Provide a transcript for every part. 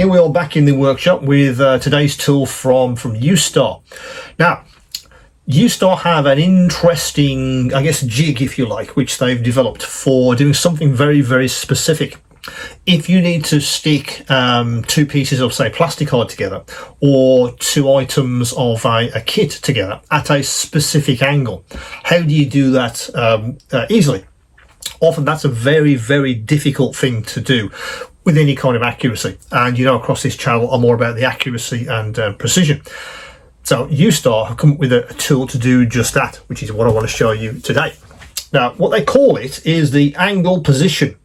here we are back in the workshop with today's tool from Ustar. Now, Ustar have an interesting, I guess, jig, if you like, which they've developed for doing something very, very specific. If you need to stick two pieces of, say, plastic collet together, or two items of a kit together at a specific angle, how do you do that easily? Often that's a very, very difficult thing to do with any kind of accuracy. And you know, across this channel, I'm more about the accuracy and precision. So Ustar have come up with a tool to do just that, which is what I want to show you today. Now, what they call it is the angle position,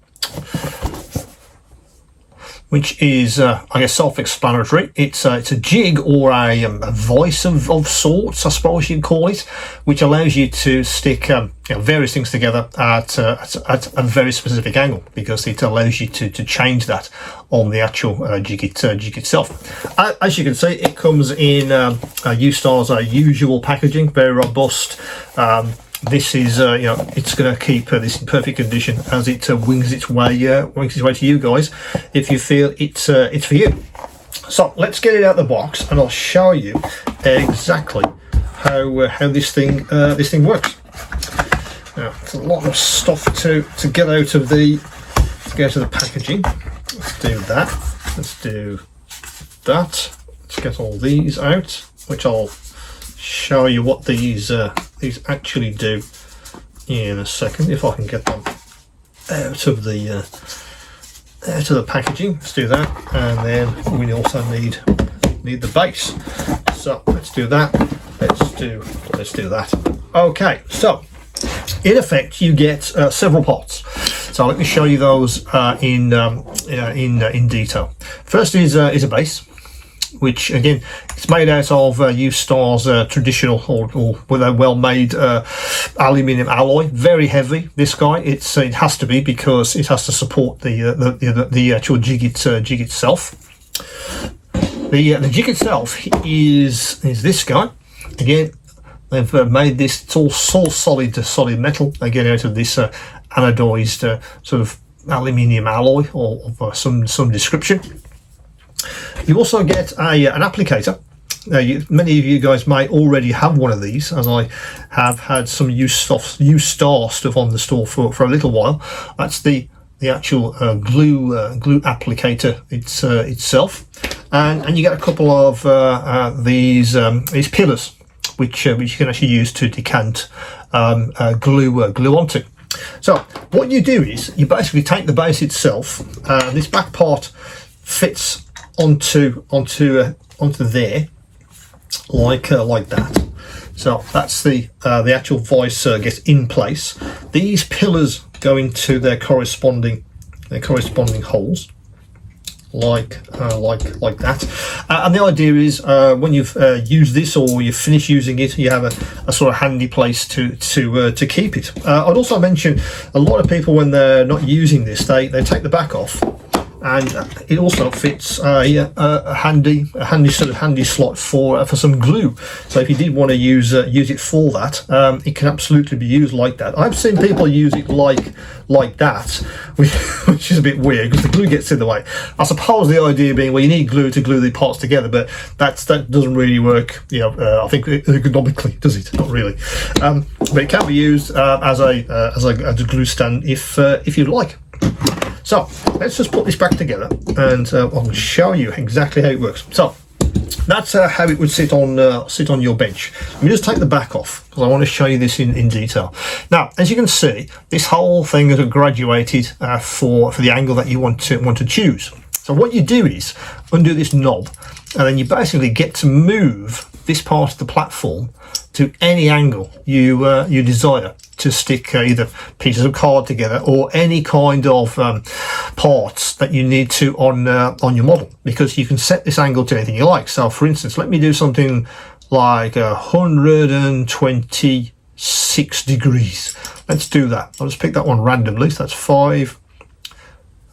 which is, I guess, self-explanatory. It's a jig or a vice of sorts, I suppose you'd call it, which allows you to stick various things together at a very specific angle, because it allows you to change that on the actual jig itself. As you can see, it comes in Ustar's usual packaging, very robust. This is, it's going to keep this in perfect condition as it wings its way to you guys, if you feel it's for you. So let's get it out of the box, and I'll show you exactly how this thing works. Now, it's a lot of stuff to get out of the packaging. Let's do that. Let's do that. Let's get all these out, which I'll show you what these actually do in a second, if I can get them out of the packaging. Let's do that, and then we also need the base. So let's do that. Let's do that. Okay, so in effect you get several parts. So let me show you those in detail. First is a base, which again, it's made out of Ustar's traditional or with a well-made aluminium alloy. Very heavy, this guy. It has to be, because it has to support the actual jig itself. The jig itself is this guy. Again, they've made this. It's all solid metal. Again, out of this anodized sort of aluminium alloy or of some description. You also get an applicator. Now, many of you guys may already have one of these, as I have had some Ustar stuff on the store for a little while. That's the actual glue applicator itself, and you get a couple of these pillars, which you can actually use to decant glue onto. So what you do is you basically take the base itself. This back part fits onto there, like that. So that's the actual vice gets in place. These pillars go into their corresponding holes, like that. And the idea is when you've used this, or you finish using it, you have a sort of handy place to keep it. I'd also mention, a lot of people, when they're not using this, they take the back off, and it also fits a handy slot for some glue. So if you did want to use it for that, it can absolutely be used like that. I've seen people use it like that, which is a bit weird, because the glue gets in the way. I suppose the idea being, well, you need glue to glue the parts together, but that doesn't really work. I think ergonomically, does it? Not really. But it can be used as a glue stand if you'd like. So let's just put this back together, and I'll show you exactly how it works. So that's how it would sit on your bench. Let me just take the back off, because I want to show you this in detail. Now, as you can see, this whole thing is graduated for the angle that you want to choose. So what you do is undo this knob, and then you basically get to move this part of the platform to any angle you desire to stick either pieces of card together or any kind of parts that you need to on your model, because you can set this angle to anything you like. So for instance, let me do something like 126 degrees. Let's do that. I'll just pick that one randomly. So that's 5,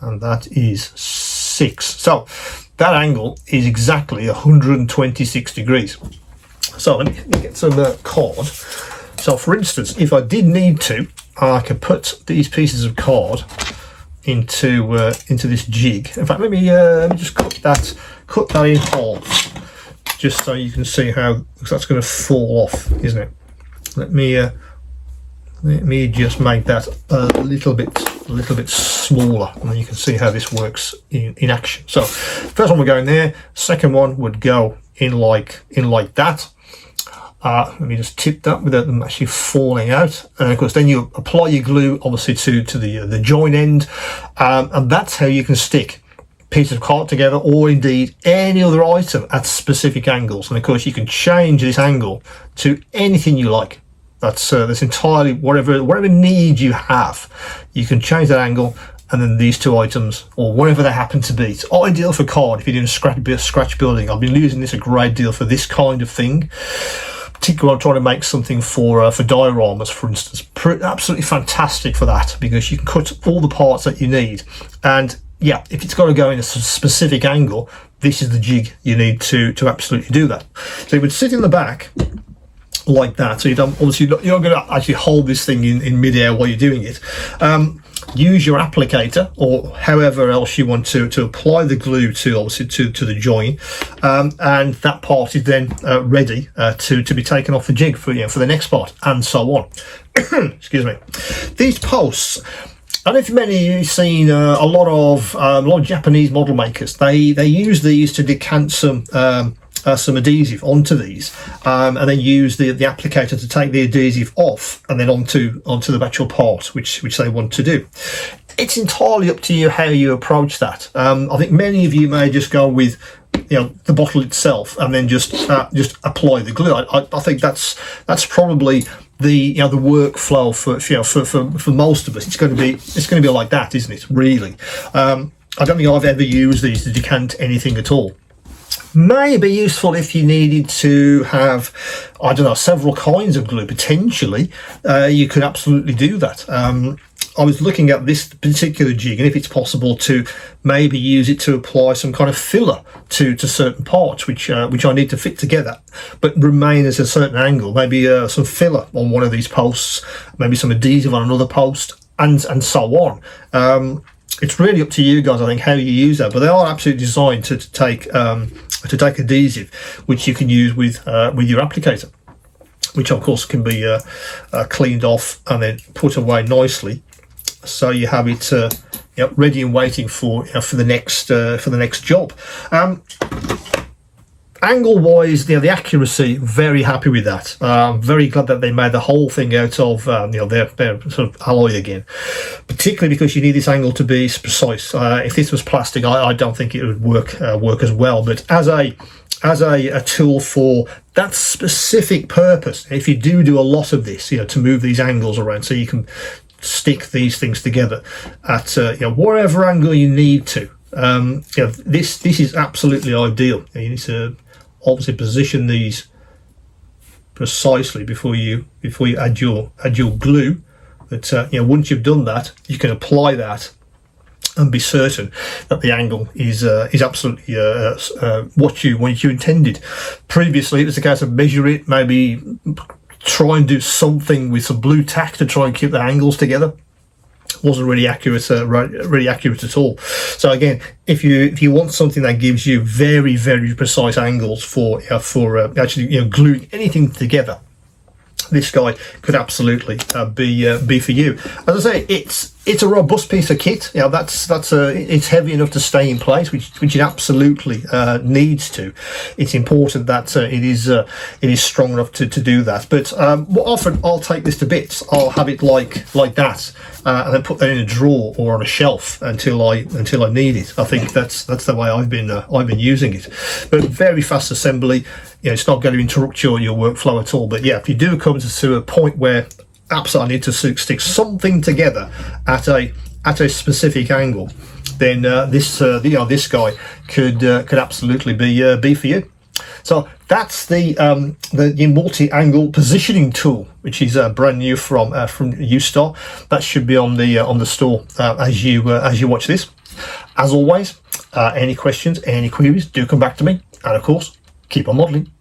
and that is 6. So that angle is exactly 126 degrees. So let me get some cord. So for instance, if I did need to, I could put these pieces of card into this jig. In fact, let me just cut that in half, just so you can see how, because that's going to fall off, isn't it? Let me just make that a little bit smaller, and then you can see how this works in action. So first one would go in there, second one would go in like that. Let me just tip that without them actually falling out, and of course then you apply your glue obviously to the join end, and that's how you can stick pieces of card together, or indeed any other item at specific angles. And of course you can change this angle to anything you like. That's entirely whatever need you have. You can change that angle, and then these two items, or whatever they happen to be. It's ideal for card if you're doing scratch building. I've been using this a great deal for this kind of thing, particularly when I'm trying to make something for dioramas, for instance. Absolutely fantastic for that, because you can cut all the parts that you need. And yeah, if it's got to go in a specific angle, this is the jig you need to absolutely do that. So you would sit in the back like that, so you don't, obviously you're not going to actually hold this thing in midair while you're doing it. Use your applicator, or however else you want to apply the glue to the join, and that part is then ready to be taken off the jig for the next part, and so on. Excuse me. These posts, I don't know if many of you have seen a lot of Japanese model makers. They use these to decant some adhesive onto these, and then use the applicator to take the adhesive off, and then onto the actual part which they want to do. It's entirely up to you how you approach that. I think many of you may just go with the bottle itself and then just apply the glue. I think that's probably the workflow for most of us. It's going to be like that, isn't it? Really, I don't think I've ever used these to decant anything at all. May be useful if you needed to have, I don't know, several kinds of glue. Potentially, you could absolutely do that. I was looking at this particular jig, and if it's possible to maybe use it to apply some kind of filler to certain parts which I need to fit together, but remain at a certain angle. Maybe some filler on one of these posts, maybe some adhesive on another post, and so on. It's really up to you guys, I think, how you use that, but they are absolutely designed to take adhesive, which you can use with your applicator, which of course can be cleaned off and then put away nicely, so you have it ready and waiting for the next job. Angle wise, the accuracy, very happy with that. Very glad that they made the whole thing out of their sort of alloy again, particularly because you need this angle to be precise. If this was plastic, I don't think it would work as well. But as a tool for that specific purpose, if you do a lot of this, to move these angles around, so you can stick these things together at whatever angle you need to. This is absolutely ideal. You need to obviously position these precisely before you add your glue. But once you've done that, you can apply that and be certain that the angle is absolutely what you intended. Previously, it was the case of measure it, maybe try and do something with some blue tack to try and keep the angles together. Wasn't really accurate at all. So again, if you want something that gives you very, very precise angles for actually gluing anything together, this guy could absolutely be for you. As I say, it's a robust piece of kit. It's heavy enough to stay in place, which it absolutely needs to. It's important that it is strong enough to do that. But often I'll take this to bits. I'll have it like that, and then put that in a drawer or on a shelf until I need it. I think that's the way I've been using it. But very fast assembly. It's not going to interrupt your workflow at all. But yeah, if you do come to a point where absolutely need to stick something together at a specific angle, then this guy could absolutely be for you. So that's the multi-angle positioning tool, which is brand new from Ustar. That should be on the store as you watch this. As always, any questions, any queries, do come back to me, and of course, keep on modelling.